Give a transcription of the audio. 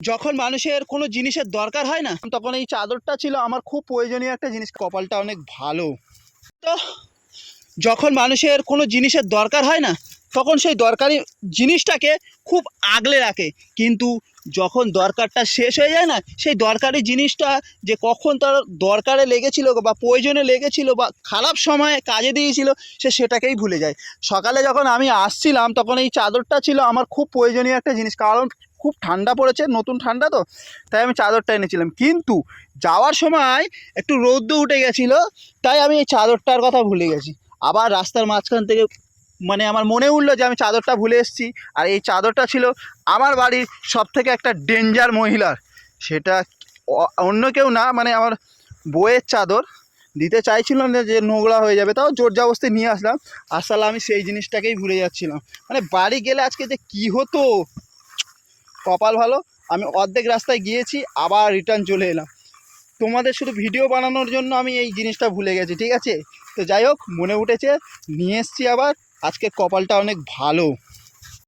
যখন মানুষের কোনো জিনিসের দরকার হয় না, তখন এই চাদরটা ছিল আমার খুব প্রয়োজনীয় একটা জিনিস। কপালটা অনেক ভালো। তো যখন মানুষের কোনো জিনিসের দরকার হয় না, তখন সেই দরকারি জিনিসটাকে খুব আগলে রাখে। কিন্তু যখন দরকারটা শেষ হয়ে যায় না, সেই দরকারি জিনিসটা যে কখন তার দরকারে লেগেছিল বা প্রয়োজনে লেগেছিল বা খারাপ সময়ে কাজে দিয়েছিল, সেটাকেই ভুলে যায়। সকালে যখন আমি আসছিলাম, তখন এই চাদরটা ছিল আমার খুব প্রয়োজনীয় একটা জিনিস। কারণ খুব ঠান্ডা পড়েছে, নতুন ঠান্ডা তো, তাই আমি চাদরটা এনেছিলাম। কিন্তু যাওয়ার সময় একটু রৌদ্র উঠে গেছিলো, তাই আমি এই চাদরটার কথা ভুলে গেছি। আবার রাস্তার মাঝখান থেকে আমার মনে উঠলো যে আমি চাদরটা ভুলে এসেছি। আর এই চাদরটা ছিল আমার বাড়ির সবথেকে একটা ডেঞ্জার মহিলার। সেটা অন্য কেউ না, আমার বউয়ের চাদর। দিতে চাইছিল না, যে নোংরা হয়ে যাবে, তাও জোর জবরদস্তি নিয়ে আসলাম। আসলে আমি সেই জিনিসটাকেই ভুলে যাচ্ছিলাম। বাড়ি গেলে আজকে যে কী হতো। কপাল ভালো, আমি অর্ধেক রাস্তায় গিয়েছি, আবার রিটার্ন চলে এলাম। তোমাদের শুধু ভিডিও বানানোর জন্য আমি এই জিনিসটা ভুলে গেছি, ঠিক আছে? তো যাই হোক, মনে উঠেছে, নিয়ে এসছি আবার। আজকে কপালটা অনেক ভালো।